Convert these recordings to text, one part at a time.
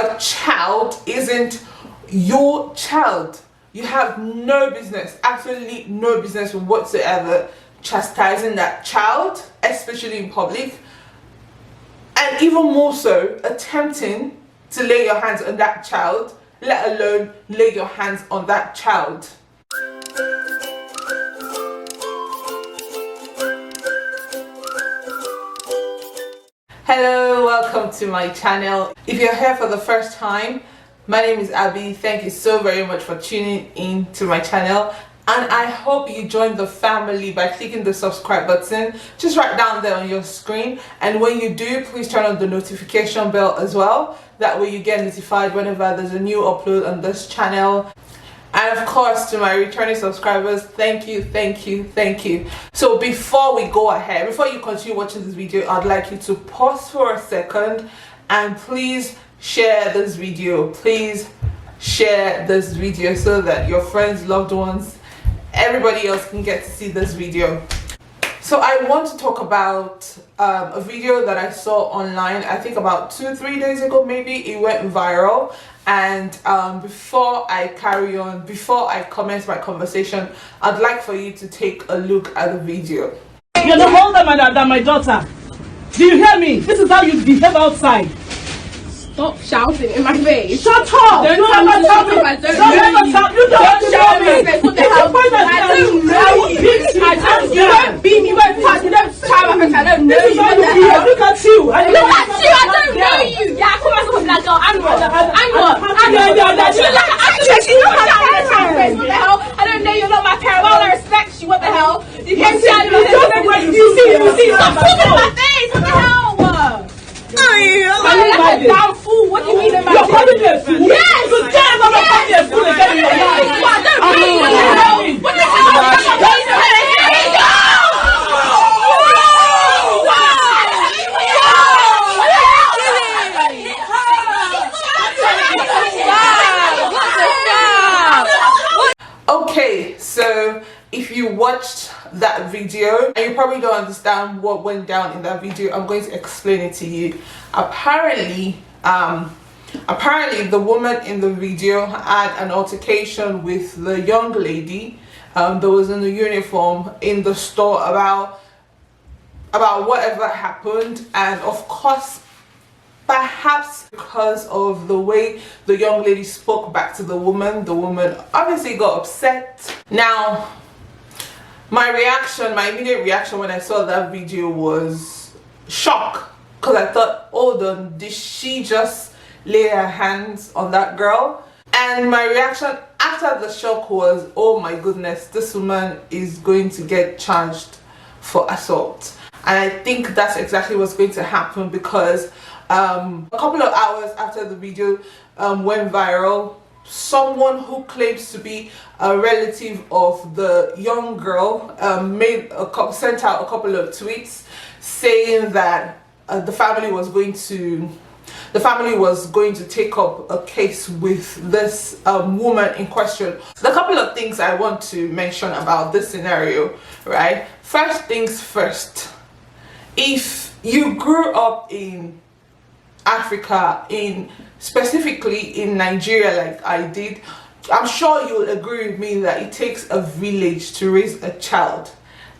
a child isn't your child. You have no business, absolutely no business whatsoever, chastising that child, especially in public, and even more so attempting to lay your hands on that child, let alone lay your hands on that child. Hello, welcome to my channel. If you're here for the first time, my name is Abby. Thank you so very much for tuning in to my channel, and I hope you join the family by clicking the subscribe button just right down there on your screen. And when you do, please turn on the notification bell as well. That way you get notified whenever there's a new upload on this channel. And of course, to my returning subscribers, thank you. So before we go ahead, before you continue watching this video, I'd like you to pause for a second and please share this video. Please share this video so that your friends, loved ones, everybody else can get to see this video. So I want to talk about a video that I saw online, I think about 2-3 days ago maybe. It went viral. And before I carry on, before I commence my conversation, I'd like for you to take a look at the video. You're no older than my daughter. Do you hear me? This is how you behave outside. Stop shouting in my face. Shut up! Don't ever tell me. Don't shout in my face. What the hell? I will beat you. You won't beat me. You won't touch me. You don't try my face. I don't know you. Look at you. Look at you. I don't know you. Yeah, I call myself a black girl. I'm what? You look like actress. You look like actress. What the hell? I don't know you're not my parent. Why would I respect you? What the hell? You can't see out of my face. You see. Stop talking in my face. What the hell? I'm a damn fool. What do you mean in my face? You're calling me a fool? Yes! You dare not call me a fool again in your life? What the hell? What the hell? Okay, so if you watched that video and you probably don't understand what went down in that video, I'm going to explain it to you. Apparently the woman in the video had an altercation with the young lady that was in the uniform in the store about whatever happened. And of course, perhaps because of the way the young lady spoke back to the woman obviously got upset. Now, my immediate reaction when I saw that video was shock, because I thought, hold on, did she just lay her hands on that girl? And my reaction after the shock was, oh my goodness, this woman is going to get charged for assault. And I think that's exactly what's going to happen, because a couple of hours after the video went viral, someone who claims to be a relative of the young girl sent out a couple of tweets saying that the family was going to take up a case with this woman in question. A couple of things I want to mention about this scenario, right? First things first, if you grew up in Africa, specifically in Nigeria like I did, I'm sure you'll agree with me that it takes a village to raise a child.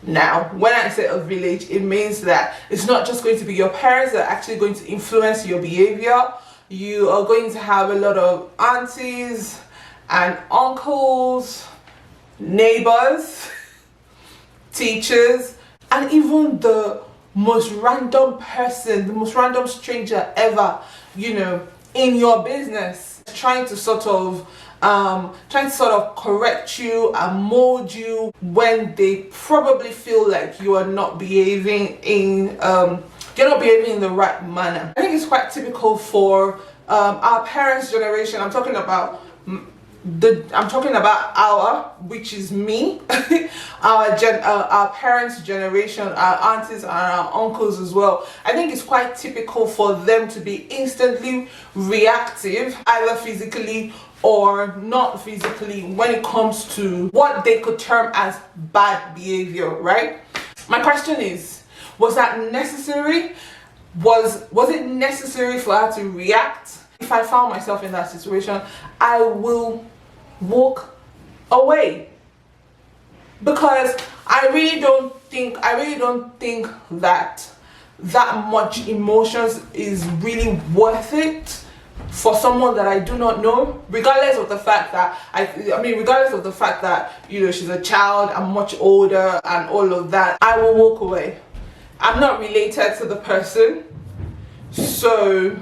Now, when I say a village, it means that it's not just going to be your parents that are actually going to influence your behavior. You are going to have a lot of aunties and uncles, neighbors, teachers, and even the most random person, the most random stranger ever, in your business, trying to sort of correct you and mold you when they probably feel like you are not behaving in the right manner. I think it's quite typical for our parents' generation. I'm talking about which is me, our parents' generation, our aunties and our uncles as well. I think it's quite typical for them to be instantly reactive, either physically or not physically, when it comes to what they could term as bad behavior, right? My question is, was that necessary? Was it necessary for her to react? If I found myself in that situation, I will walk away, because I really don't think that much emotions is really worth it for someone that I do not know, regardless of the fact that regardless of the fact that, you know, she's a child, I'm much older and all of that. I will walk away. I'm not related to the person, so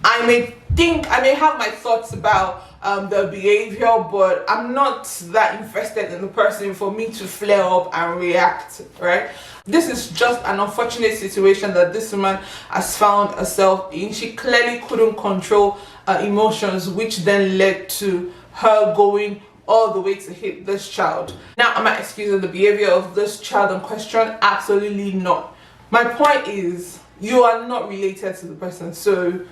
I may have my thoughts about the behavior, but I'm not that invested in the person for me to flare up and react, right? This is just an unfortunate situation that this woman has found herself in. She clearly couldn't control emotions, which then led to her going all the way to hit this child. Now, am I excusing the behavior of this child in question? Absolutely not. My point is, you are not related to the person, so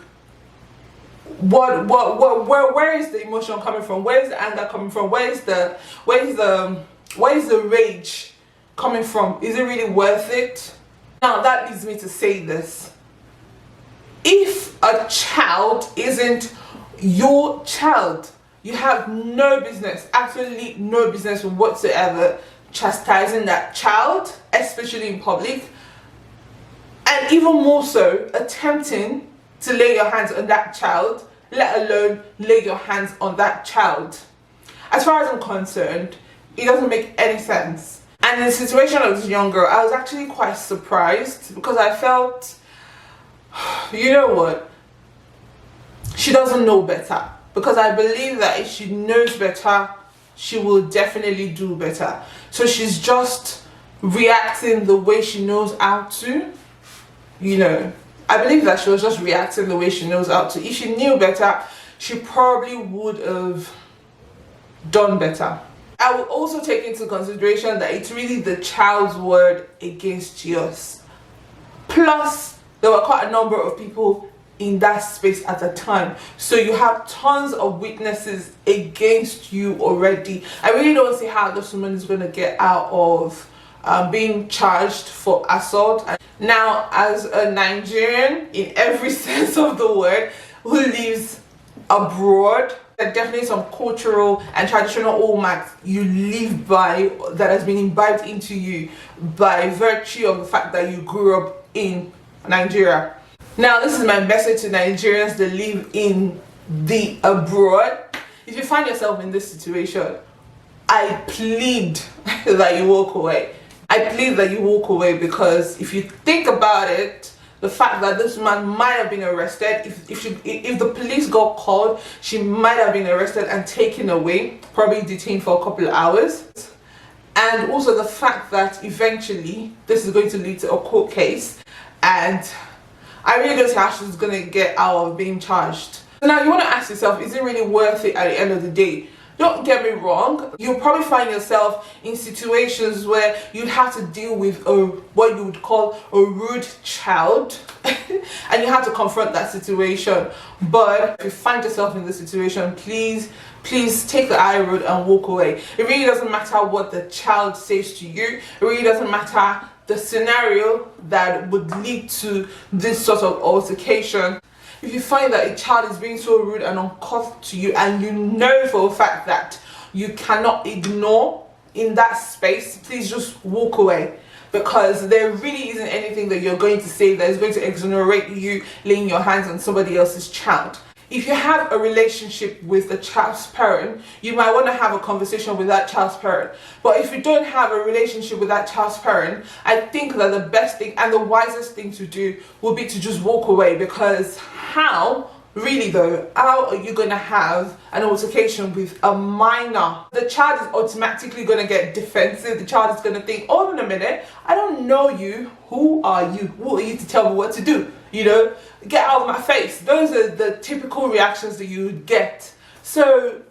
where is the emotion coming from? Where is the anger coming from? Where is the rage coming from? Is it really worth it? Now that leads me to say this: if a child isn't your child, you have no business, absolutely no business whatsoever, chastising that child, especially in public, and even more so attempting to lay your hands on that child, let alone lay your hands on that child. As far as I'm concerned, it doesn't make any sense. And in the situation of this young girl, I was actually quite surprised, because I felt, you know what, she doesn't know better. Because I believe that if she knows better, she will definitely do better. So she's just reacting the way she knows how to, you know. I believe that she was just reacting the way she knows how to. If she knew better, she probably would have done better. I would also take into consideration that it's really the child's word against yours. Plus, there were quite a number of people in that space at the time, so you have tons of witnesses against you already. I really don't see how this woman is going to get out of being charged for assault. Now, as a Nigerian in every sense of the word who lives abroad, there are definitely some cultural and traditional hallmarks you live by that has been imbibed into you by virtue of the fact that you grew up in Nigeria. Now, this is my message to Nigerians that live in the abroad. If you find yourself in this situation, I plead that you walk away. I plead that you walk away, because if you think about it, the fact that this man might have been arrested, if the police got called, she might have been arrested and taken away, probably detained for a couple of hours. And also the fact that eventually this is going to lead to a court case, and I really don't see how she's going to get out of being charged. So now you want to ask yourself, is it really worth it at the end of the day? Don't get me wrong, you'll probably find yourself in situations where you'd have to deal with what you would call a rude child and you have to confront that situation. But if you find yourself in this situation, please take the high road and walk away. It really doesn't matter what the child says to you. It really doesn't matter the scenario that would lead to this sort of altercation. If you find that a child is being so rude and uncouth to you, and you know for a fact that you cannot ignore in that space, please just walk away, because there really isn't anything that you're going to say that is going to exonerate you laying your hands on somebody else's child. If you have a relationship with the child's parent, you might want to have a conversation with that child's parent. But if you don't have a relationship with that child's parent, I think that the best thing and the wisest thing to do will be to just walk away, because how are you going to have an altercation with a minor? The child is automatically going to get defensive. The child is going to think, hold on a minute, I don't know you. Who are you? Who are you to tell me what to do? You know, get out of my face. Those are the typical reactions that you would get. So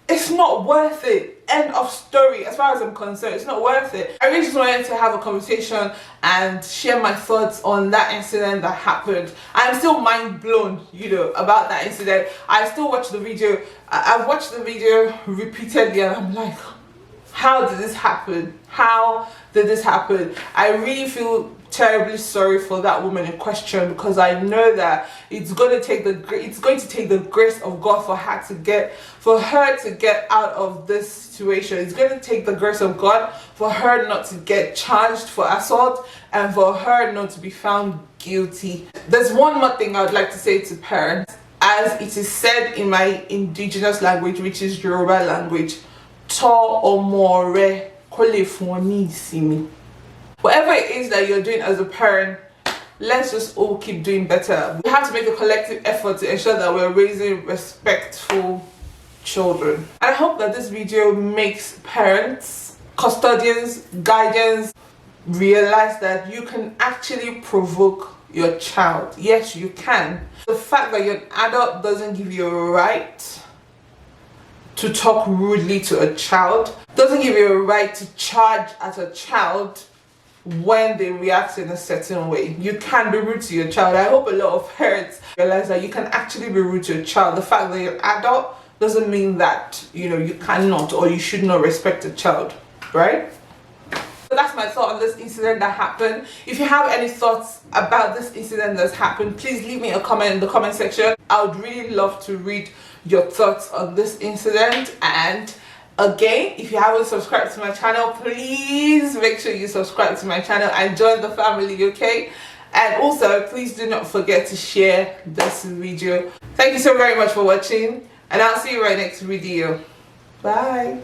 it's not worth it. End of story. As far as I'm concerned, it's not worth it. I really just wanted to have a conversation and share my thoughts on that incident that happened. I'm still mind blown, you know, about that incident. I still watch the video. I've watched the video repeatedly and I'm like, how did this happen? How did this happen? I really feel terribly sorry for that woman in question, because I know that it's going to take the grace of God for her to get out of this situation. It's going to take the grace of God for her not to get charged for assault and for her not to be found guilty. There's one more thing I would like to say to parents, as it is said in my indigenous language, which is Yoruba language, to omore kole funi simi. Whatever it is that you're doing as a parent, let's just all keep doing better. We have to make a collective effort to ensure that we're raising respectful children. And I hope that this video makes parents, custodians, guardians realize that you can actually provoke your child. Yes, you can. The fact that you're an adult doesn't give you a right to talk rudely to a child, doesn't give you a right to charge at a child when they react in a certain way. You can be rude to your child. I hope a lot of parents realize that you can actually be rude to a child. The fact that you're an adult doesn't mean that, you know, you cannot or you should not respect a child, right? So that's my thought on this incident that happened. If you have any thoughts about this incident that's happened, please leave me a comment in the comment section. I would really love to read your thoughts on this incident. And again, if you haven't subscribed to my channel, please make sure you subscribe to my channel and join the family, okay? And also, please do not forget to share this video. Thank you so very much for watching, and I'll see you right next video. Bye.